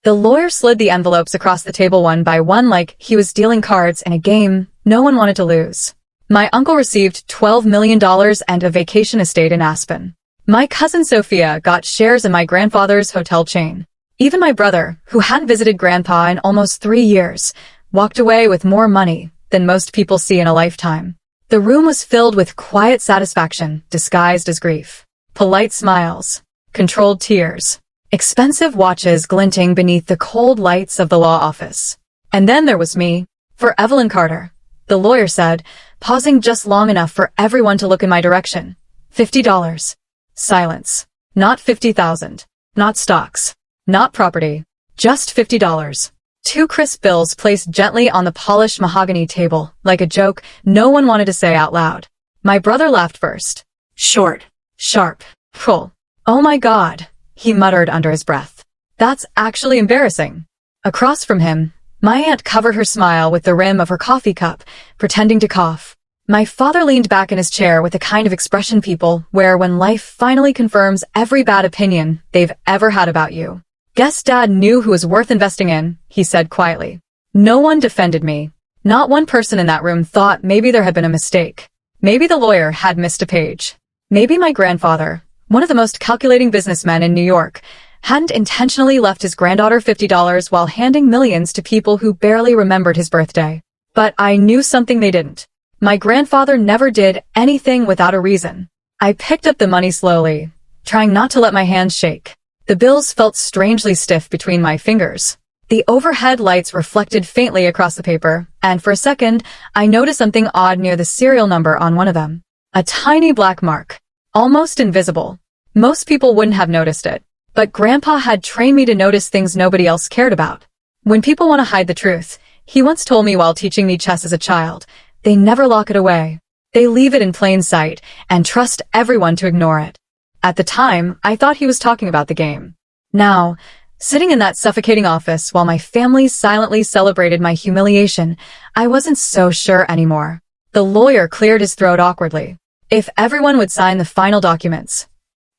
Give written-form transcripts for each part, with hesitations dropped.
The lawyer slid the envelopes across the table one by one like he was dealing cards in a game no one wanted to lose. My uncle received $12 million and a vacation estate in Aspen. My cousin Sophia got shares in my grandfather's hotel chain. Even my brother, who hadn't visited Grandpa in almost 3 years, walked away with more money than most people see in a lifetime. The room was filled with quiet satisfaction disguised as grief. Polite smiles. Controlled tears. Expensive watches glinting beneath the cold lights of the law office. And then there was me. For Evelyn Carter, the lawyer said, pausing just long enough for everyone to look in my direction. $50. Silence. Not 50,000. Not stocks. Not property. Just $50. 2 crisp bills placed gently on the polished mahogany table, like a joke no one wanted to say out loud. My brother laughed first. Short. Sharp. Pull. Oh my God, he muttered under his breath. That's actually embarrassing. Across from him, my aunt covered her smile with the rim of her coffee cup, pretending to cough. My father leaned back in his chair with the kind of expression people wear when life finally confirms every bad opinion they've ever had about you. Guess Dad knew who was worth investing in, he said quietly. No one defended me. Not one person in that room thought maybe there had been a mistake. Maybe the lawyer had missed a page. Maybe my grandfather, one of the most calculating businessmen in New York, hadn't intentionally left his granddaughter $50 while handing millions to people who barely remembered his birthday. But I knew something they didn't. My grandfather never did anything without a reason. I picked up the money slowly, trying not to let my hands shake. The bills felt strangely stiff between my fingers. The overhead lights reflected faintly across the paper, and for a second, I noticed something odd near the serial number on one of them. A tiny black mark. Almost invisible. Most people wouldn't have noticed it. But Grandpa had trained me to notice things nobody else cared about. When people want to hide the truth, he once told me while teaching me chess as a child, they never lock it away. They leave it in plain sight and trust everyone to ignore it. At the time, I thought he was talking about the game. Now, sitting in that suffocating office while my family silently celebrated my humiliation, I wasn't so sure anymore. The lawyer cleared his throat awkwardly. If everyone would sign the final documents.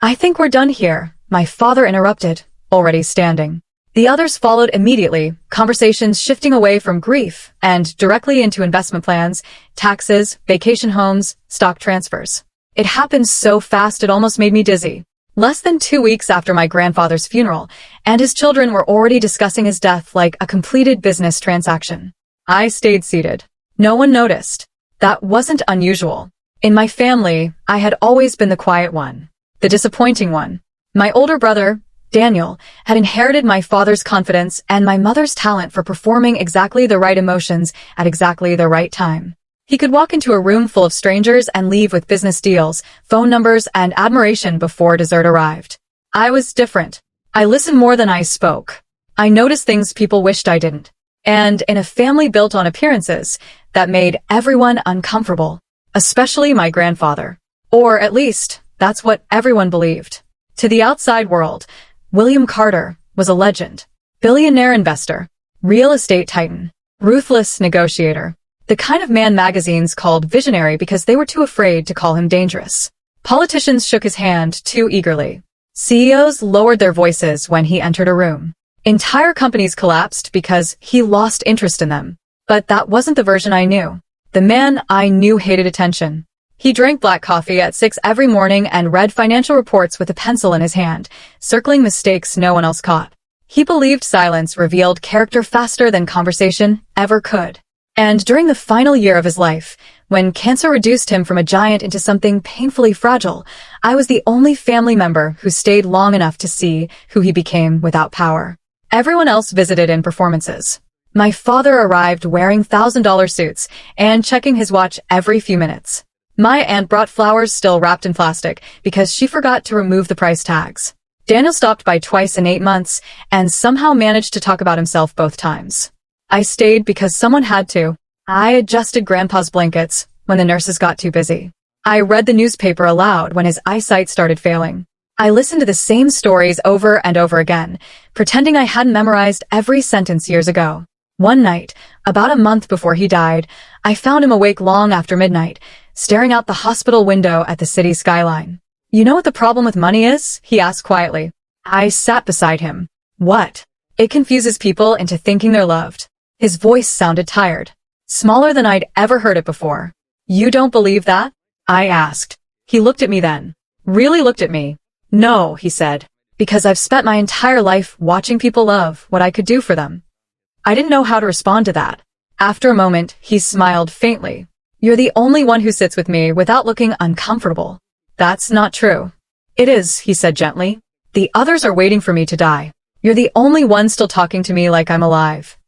I think we're done here, my father interrupted, already standing. The others followed immediately, conversations shifting away from grief and directly into investment plans, taxes, vacation homes, stock transfers. It happened so fast it almost made me dizzy. Less than 2 weeks after my grandfather's funeral, and his children were already discussing his death like a completed business transaction. I stayed seated. No one noticed. That wasn't unusual. In my family, I had always been the quiet one. The disappointing one. My older brother, Daniel, had inherited my father's confidence and my mother's talent for performing exactly the right emotions at exactly the right time. He could walk into a room full of strangers and leave with business deals, phone numbers, and admiration before dessert arrived. I was different. I listened more than I spoke. I noticed things people wished I didn't. And in a family built on appearances, that made everyone uncomfortable. Especially my grandfather. Or at least, that's what everyone believed. To the outside world, William Carter was a legend. Billionaire investor. Real estate titan. Ruthless negotiator. The kind of man magazines called visionary because they were too afraid to call him dangerous. Politicians shook his hand too eagerly. CEOs lowered their voices when he entered a room. Entire companies collapsed because he lost interest in them. But that wasn't the version I knew. The man I knew hated attention. He drank black coffee at 6 every morning and read financial reports with a pencil in his hand, circling mistakes no one else caught. He believed silence revealed character faster than conversation ever could. And during the final year of his life, when cancer reduced him from a giant into something painfully fragile, I was the only family member who stayed long enough to see who he became without power. Everyone else visited in performances. My father arrived wearing $1,000 suits and checking his watch every few minutes. My aunt brought flowers still wrapped in plastic because she forgot to remove the price tags. Daniel stopped by twice in 8 months and somehow managed to talk about himself both times. I stayed because someone had to. I adjusted Grandpa's blankets when the nurses got too busy. I read the newspaper aloud when his eyesight started failing. I listened to the same stories over and over again, pretending I hadn't memorized every sentence years ago. One night, about a month before he died, I found him awake long after midnight, staring out the hospital window at the city skyline. You know what the problem with money is? He asked quietly. I sat beside him. What? It confuses people into thinking they're loved. His voice sounded tired, smaller than I'd ever heard it before. You don't believe that? I asked. He looked at me then. Really looked at me. No, he said. Because I've spent my entire life watching people love what I could do for them. I didn't know how to respond to that. After a moment, he smiled faintly. You're the only one who sits with me without looking uncomfortable. That's not true. It is, he said gently. The others are waiting for me to die. You're the only one still talking to me like I'm alive.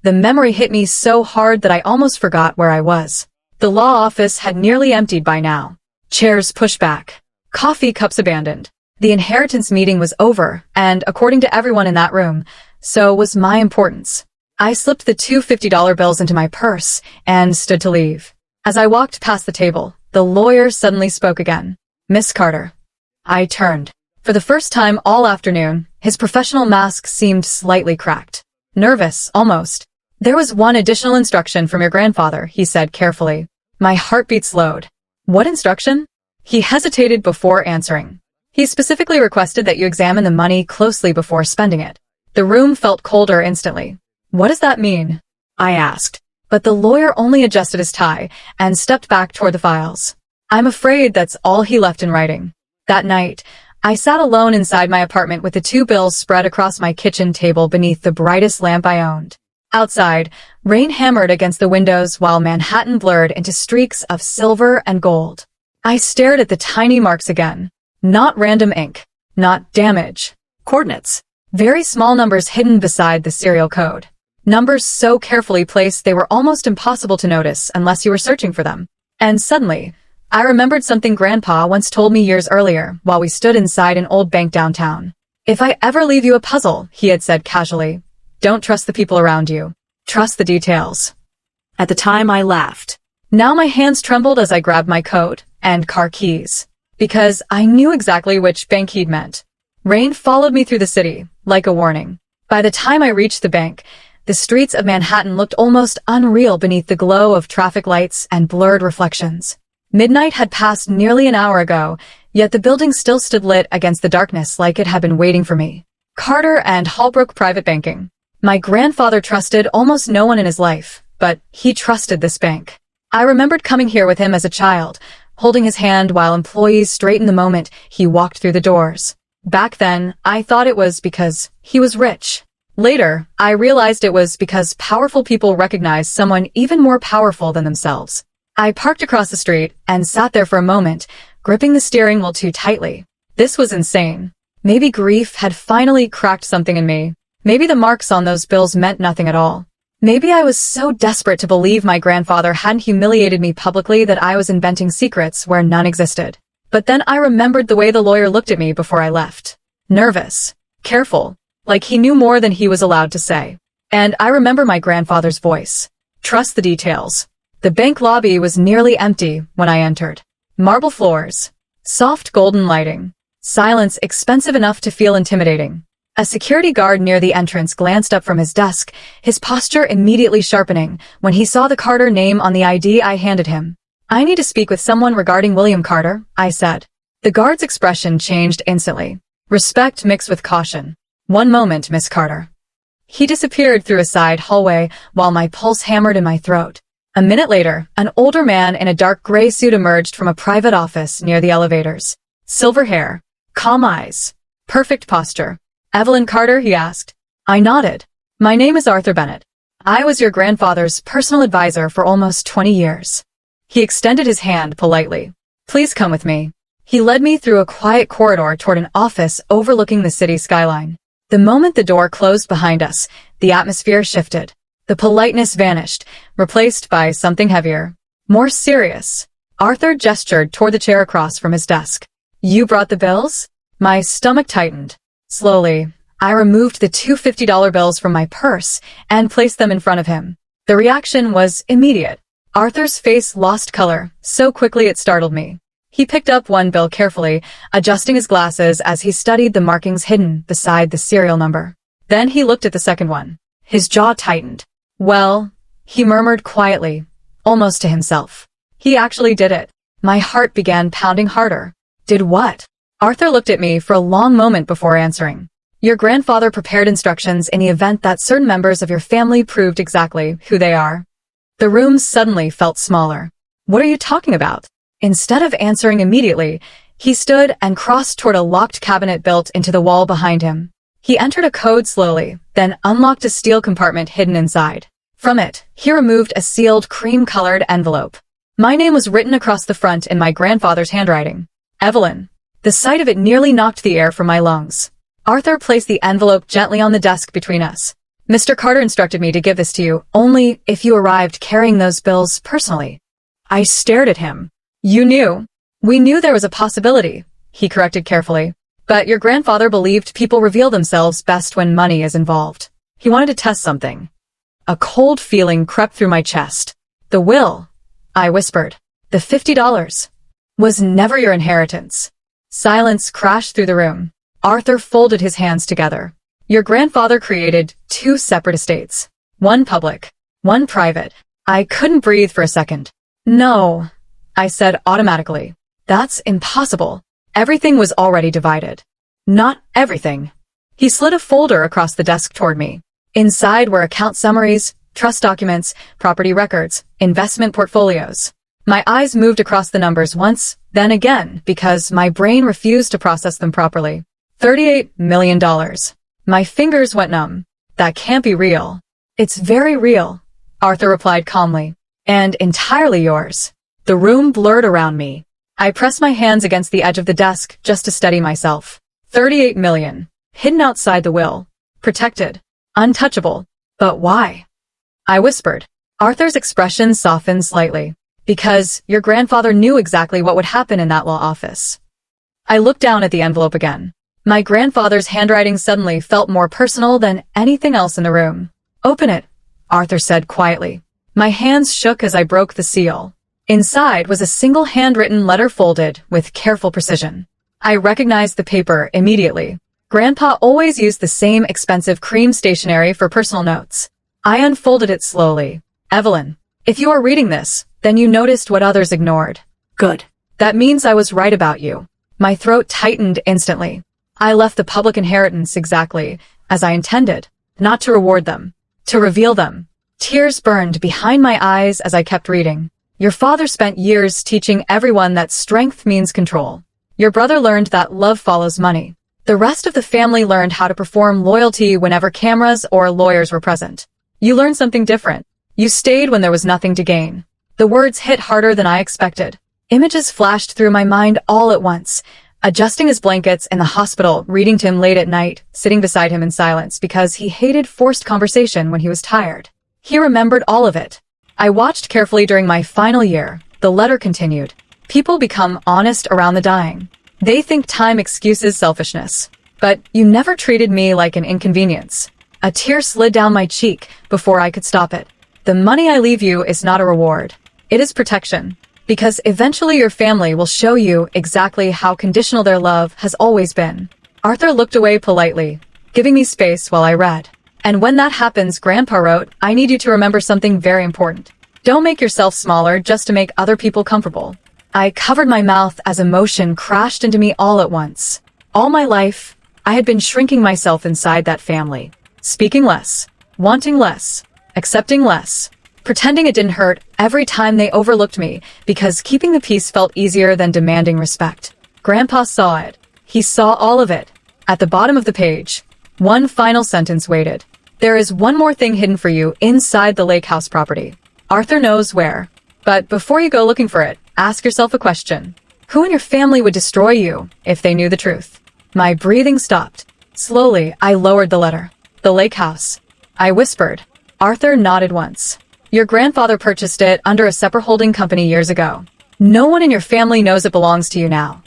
The memory hit me so hard that I almost forgot where I was. The law office had nearly emptied by now. Chairs pushed back. Coffee cups abandoned. The inheritance meeting was over, and according to everyone in that room, so was my importance. I slipped the two $50 bills into my purse and stood to leave. As I walked past the table, the lawyer suddenly spoke again. Miss Carter. I turned. For the first time all afternoon, his professional mask seemed slightly cracked. Nervous, almost. There was one additional instruction from your grandfather, he said carefully. My heartbeat slowed. What instruction? He hesitated before answering. He specifically requested that you examine the money closely before spending it. The room felt colder instantly. What does that mean? I asked. But the lawyer only adjusted his tie and stepped back toward the files. I'm afraid that's all he left in writing. That night, I sat alone inside my apartment with the two bills spread across my kitchen table beneath the brightest lamp I owned. Outside, rain hammered against the windows while Manhattan blurred into streaks of silver and gold. I stared at the tiny marks again. Not random ink. Not damage. Coordinates. Very small numbers hidden beside the serial code. Numbers so carefully placed they were almost impossible to notice unless you were searching for them. And suddenly, I remembered something Grandpa once told me years earlier while we stood inside an old bank downtown. If I ever leave you a puzzle, he had said casually, don't trust the people around you. Trust the details. At the time, I laughed. Now my hands trembled as I grabbed my coat and car keys, because I knew exactly which bank he'd meant. Rain followed me through the city, like a warning. By the time I reached the bank, the streets of Manhattan looked almost unreal beneath the glow of traffic lights and blurred reflections. Midnight had passed nearly an hour ago, yet the building still stood lit against the darkness like it had been waiting for me. Carter and Holbrook Private Banking. My grandfather trusted almost no one in his life, but he trusted this bank. I remembered coming here with him as a child, holding his hand while employees straightened the moment he walked through the doors. Back then, I thought it was because he was rich. Later, I realized it was because powerful people recognize someone even more powerful than themselves. I parked across the street and sat there for a moment, gripping the steering wheel too tightly. This was insane. Maybe grief had finally cracked something in me. Maybe the marks on those bills meant nothing at all. Maybe I was so desperate to believe my grandfather hadn't humiliated me publicly that I was inventing secrets where none existed. But then I remembered the way the lawyer looked at me before I left. Nervous. Careful. Like he knew more than he was allowed to say. And I remember my grandfather's voice. Trust the details. The bank lobby was nearly empty when I entered. Marble floors. Soft golden lighting. Silence expensive enough to feel intimidating. A security guard near the entrance glanced up from his desk, his posture immediately sharpening when he saw the Carter name on the ID I handed him. I need to speak with someone regarding William Carter, I said. The guard's expression changed instantly. Respect mixed with caution. One moment, Miss Carter. He disappeared through a side hallway while my pulse hammered in my throat. A minute later, an older man in a dark gray suit emerged from a private office near the elevators. Silver hair. Calm eyes. Perfect posture. Evelyn Carter, he asked. I nodded. My name is Arthur Bennett. I was your grandfather's personal advisor for almost 20 years. He extended his hand politely. Please come with me. He led me through a quiet corridor toward an office overlooking the city skyline. The moment the door closed behind us, the atmosphere shifted. The politeness vanished, replaced by something heavier. More serious. Arthur gestured toward the chair across from his desk. You brought the bills? My stomach tightened. Slowly, I removed the two $50 bills from my purse and placed them in front of him. The reaction was immediate. Arthur's face lost color so quickly it startled me. He picked up one bill carefully, adjusting his glasses as he studied the markings hidden beside the serial number. Then he looked at the second one. His jaw tightened. Well, he murmured quietly, almost to himself. He actually did it. My heart began pounding harder. Did what? Arthur looked at me for a long moment before answering. Your grandfather prepared instructions in the event that certain members of your family proved exactly who they are. The room suddenly felt smaller. What are you talking about? Instead of answering immediately, he stood and crossed toward a locked cabinet built into the wall behind him. He entered a code slowly, then unlocked a steel compartment hidden inside. From it, he removed a sealed cream-colored envelope. My name was written across the front in my grandfather's handwriting. Evelyn. The sight of it nearly knocked the air from my lungs. Arthur placed the envelope gently on the desk between us. Mr. Carter instructed me to give this to you only if you arrived carrying those bills personally. I stared at him. You knew. We knew there was a possibility, he corrected carefully. But your grandfather believed people reveal themselves best when money is involved. He wanted to test something. A cold feeling crept through my chest. The will, I whispered. The $50 was never your inheritance. Silence crashed through the room. Arthur folded his hands together. Your grandfather created 2 separate estates. One public, one private. I couldn't breathe for a second. No, I said automatically. That's impossible. Everything was already divided. Not everything. He slid a folder across the desk toward me. Inside were account summaries, trust documents, property records, investment portfolios. My eyes moved across the numbers once, then again, because my brain refused to process them properly. $38 million. My fingers went numb. That can't be real. It's very real, Arthur replied calmly. And entirely yours. The room blurred around me. I pressed my hands against the edge of the desk just to steady myself. 38 million. Hidden outside the will. Protected. Untouchable. But why? I whispered. Arthur's expression softened slightly. Because your grandfather knew exactly what would happen in that law office. I looked down at the envelope again. My grandfather's handwriting suddenly felt more personal than anything else in the room. Open it, Arthur said quietly. My hands shook as I broke the seal. Inside was a single handwritten letter folded with careful precision. I recognized the paper immediately. Grandpa always used the same expensive cream stationery for personal notes. I unfolded it slowly. Evelyn, if you are reading this, then you noticed what others ignored. Good. That means I was right about you. My throat tightened instantly. I left the public inheritance exactly as I intended, not to reward them, to reveal them. Tears burned behind my eyes as I kept reading. Your father spent years teaching everyone that strength means control. Your brother learned that love follows money. The rest of the family learned how to perform loyalty whenever cameras or lawyers were present. You learned something different. You stayed when there was nothing to gain. The words hit harder than I expected. Images flashed through my mind all at once. Adjusting his blankets in the hospital, reading to him late at night, sitting beside him in silence because he hated forced conversation when he was tired. He remembered all of it. I watched carefully during my final year. The letter continued. People become honest around the dying. They think time excuses selfishness. But you never treated me like an inconvenience. A tear slid down my cheek before I could stop it. The money I leave you is not a reward. It is protection. Because eventually your family will show you exactly how conditional their love has always been. Arthur looked away politely, giving me space while I read. And when that happens, Grandpa wrote, I need you to remember something very important. Don't make yourself smaller just to make other people comfortable. I covered my mouth as emotion crashed into me all at once. All my life, I had been shrinking myself inside that family. Speaking less, wanting less, accepting less, pretending it didn't hurt every time they overlooked me because keeping the peace felt easier than demanding respect. Grandpa saw it. He saw all of it. At the bottom of the page, one final sentence waited. There is one more thing hidden for you inside the lake house property. Arthur knows where. But before you go looking for it, ask yourself a question. Who in your family would destroy you if they knew the truth? My breathing stopped. Slowly, I lowered the letter. The lake house. I whispered. Arthur nodded once. Your grandfather purchased it under a separate holding company years ago. No one in your family knows it belongs to you now.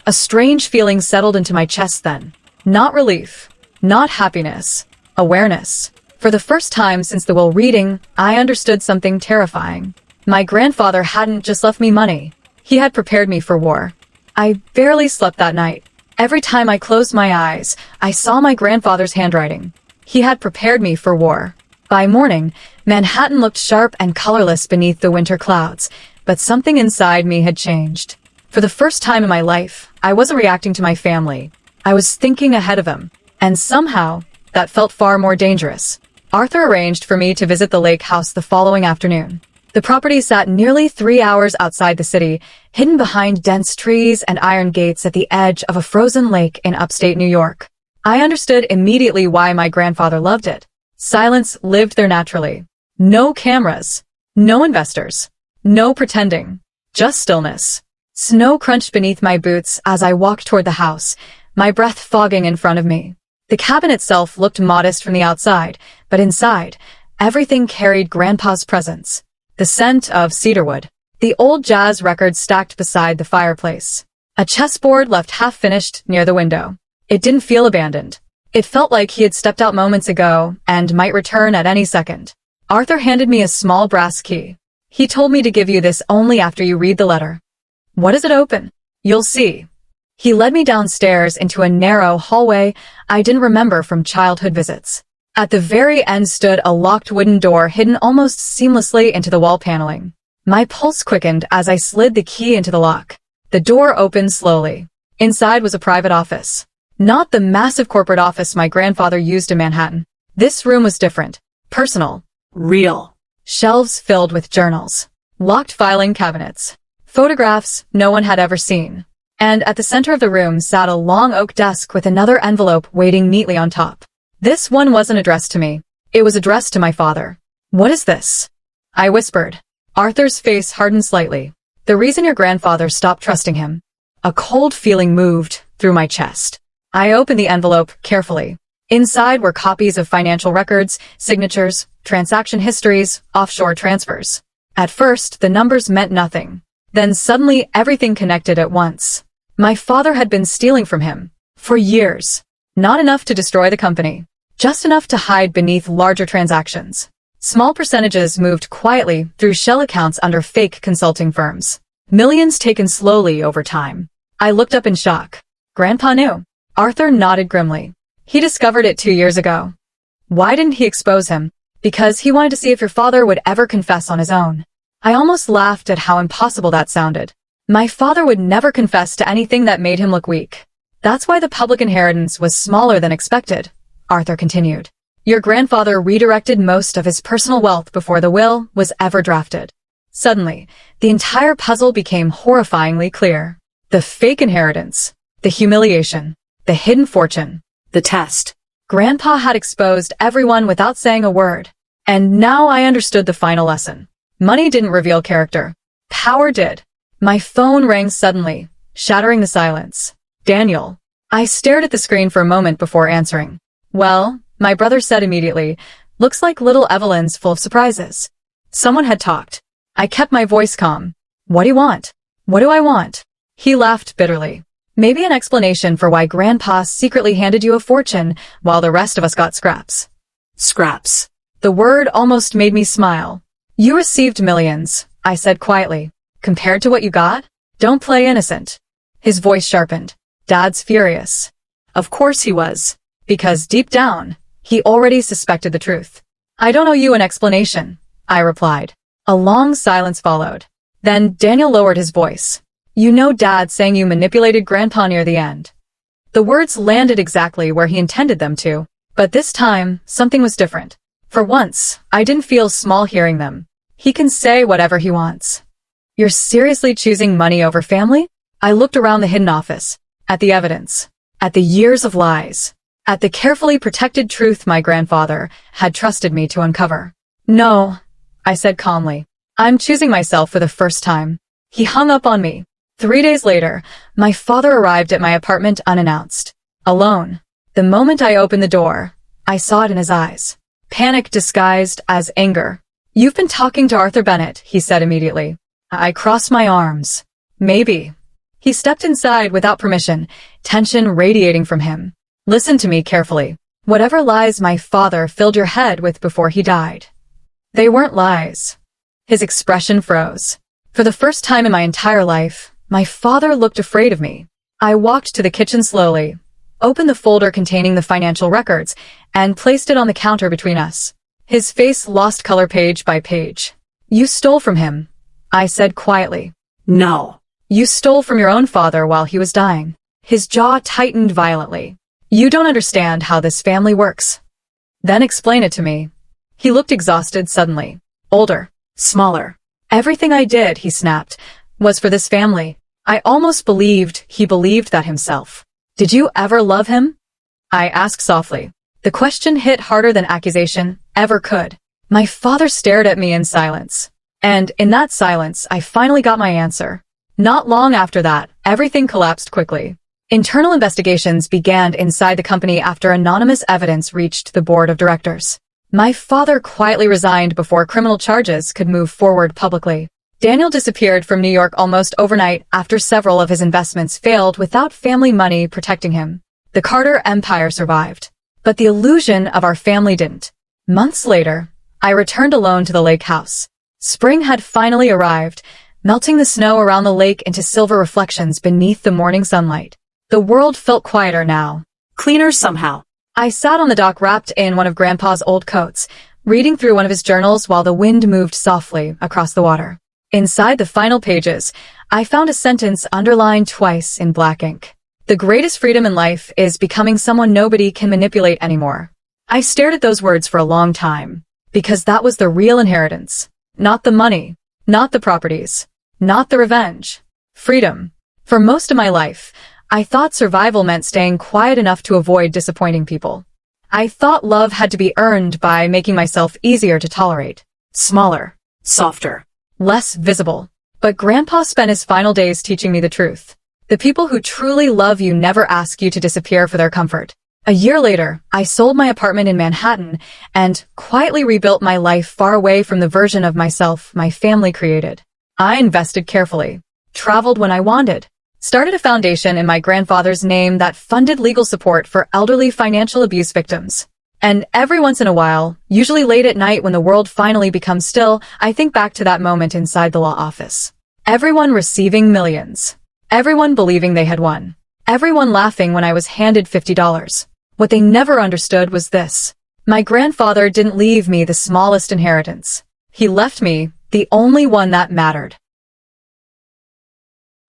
A strange feeling settled into my chest then. Not relief. Not happiness. Awareness. For the first time since the will reading, I understood something terrifying. My grandfather hadn't just left me money. He had prepared me for war. I barely slept that night. Every time I closed my eyes, I saw my grandfather's handwriting. He had prepared me for war. By morning, Manhattan looked sharp and colorless beneath the winter clouds, but something inside me had changed. For the first time in my life, I wasn't reacting to my family. I was thinking ahead of them. And somehow, that felt far more dangerous. Arthur arranged for me to visit the lake house the following afternoon. The property sat nearly 3 hours outside the city, hidden behind dense trees and iron gates at the edge of a frozen lake in upstate New York. I understood immediately why my grandfather loved it. Silence lived there naturally. No cameras. No investors. No pretending. Just stillness. Snow crunched beneath my boots as I walked toward the house, my breath fogging in front of me. The cabin itself looked modest from the outside, but inside, everything carried Grandpa's presence. The scent of cedarwood. The old jazz records stacked beside the fireplace. A chessboard left half-finished near the window. It didn't feel abandoned. It felt like he had stepped out moments ago and might return at any second. Arthur handed me a small brass key. He told me to give you this only after you read the letter. What does it open? You'll see. He led me downstairs into a narrow hallway I didn't remember from childhood visits. At the very end stood a locked wooden door hidden almost seamlessly into the wall paneling. My pulse quickened as I slid the key into the lock. The door opened slowly. Inside was a private office. Not the massive corporate office my grandfather used in Manhattan. This room was different. Personal. Real. Shelves filled with journals. Locked filing cabinets. Photographs no one had ever seen. And at the center of the room sat a long oak desk with another envelope waiting neatly on top. This one wasn't addressed to me. It was addressed to my father. What is this? I whispered. Arthur's face hardened slightly. The reason your grandfather stopped trusting him. A cold feeling moved through my chest. I opened the envelope carefully. Inside were copies of financial records, signatures, transaction histories, offshore transfers. At first, the numbers meant nothing. Then suddenly everything connected at once. My father had been stealing from him. For years. Not enough to destroy the company. Just enough to hide beneath larger transactions. Small percentages moved quietly through shell accounts under fake consulting firms. Millions taken slowly over time. I looked up in shock. Grandpa knew. Arthur nodded grimly. He discovered it 2 years ago. Why didn't he expose him? Because he wanted to see if your father would ever confess on his own. I almost laughed at how impossible that sounded. My father would never confess to anything that made him look weak. That's why the public inheritance was smaller than expected, Arthur continued. Your grandfather redirected most of his personal wealth before the will was ever drafted. Suddenly, the entire puzzle became horrifyingly clear. The fake inheritance. The humiliation. The hidden fortune. The test. Grandpa had exposed everyone without saying a word. And now I understood the final lesson. Money didn't reveal character. Power did. My phone rang suddenly, shattering the silence. Daniel. I stared at the screen for a moment before answering. Well, my brother said immediately, looks like little Evelyn's full of surprises. Someone had talked. I kept my voice calm. What do you want? What do I want? He laughed bitterly. Maybe an explanation for why Grandpa secretly handed you a fortune while the rest of us got scraps. Scraps. The word almost made me smile. You received millions, I said quietly. Compared to what you got? Don't play innocent. His voice sharpened. Dad's furious. Of course he was. Because deep down, he already suspected the truth. I don't owe you an explanation, I replied. A long silence followed. Then Daniel lowered his voice. You know Dad saying you manipulated Grandpa near the end. The words landed exactly where he intended them to, but this time, something was different. For once, I didn't feel small hearing them. He can say whatever he wants. You're seriously choosing money over family? I looked around the hidden office, at the evidence, at the years of lies, at the carefully protected truth my grandfather had trusted me to uncover. No, I said calmly. I'm choosing myself for the first time. He hung up on me. 3 days later, my father arrived at my apartment unannounced. Alone. The moment I opened the door, I saw it in his eyes. Panic disguised as anger. You've been talking to Arthur Bennett, he said immediately. I crossed my arms. Maybe. He stepped inside without permission, tension radiating from him. Listen to me carefully. Whatever lies my father filled your head with before he died. They weren't lies. His expression froze. For the first time in my entire life, my father looked afraid of me. I walked to the kitchen slowly, opened the folder containing the financial records, and placed it on the counter between us. His face lost color page by page. You stole from him, I said quietly. No. You stole from your own father while he was dying. His jaw tightened violently. You don't understand how this family works. Then explain it to me. He looked exhausted suddenly. Older. Smaller. Everything I did, he snapped, was for this family. I almost believed he believed that himself. Did you ever love him? I asked softly. The question hit harder than accusation ever could. My father stared at me in silence. And in that silence, I finally got my answer. Not long after that, everything collapsed quickly. Internal investigations began inside the company after anonymous evidence reached the board of directors. My father quietly resigned before criminal charges could move forward publicly. Daniel disappeared from New York almost overnight after several of his investments failed without family money protecting him. The Carter empire survived. But the illusion of our family didn't. Months later, I returned alone to the lake house. Spring had finally arrived, melting the snow around the lake into silver reflections beneath the morning sunlight. The world felt quieter now. Cleaner somehow. I sat on the dock wrapped in one of Grandpa's old coats, reading through one of his journals while the wind moved softly across the water. Inside the final pages, I found a sentence underlined twice in black ink. The greatest freedom in life is becoming someone nobody can manipulate anymore. I stared at those words for a long time, because that was the real inheritance. Not the money, not the properties, not the revenge. Freedom. For most of my life, I thought survival meant staying quiet enough to avoid disappointing people. I thought love had to be earned by making myself easier to tolerate. Smaller. Softer. Less visible. But Grandpa spent his final days teaching me the truth. The people who truly love you never ask you to disappear for their comfort. A year later, I sold my apartment in Manhattan and quietly rebuilt my life far away from the version of myself my family created. I invested carefully, traveled when I wanted, started a foundation in my grandfather's name that funded legal support for elderly financial abuse victims. And every once in a while, usually late at night when the world finally becomes still, I think back to that moment inside the law office. Everyone receiving millions. Everyone believing they had won. Everyone laughing when I was handed $50. What they never understood was this. My grandfather didn't leave me the smallest inheritance. He left me the only one that mattered.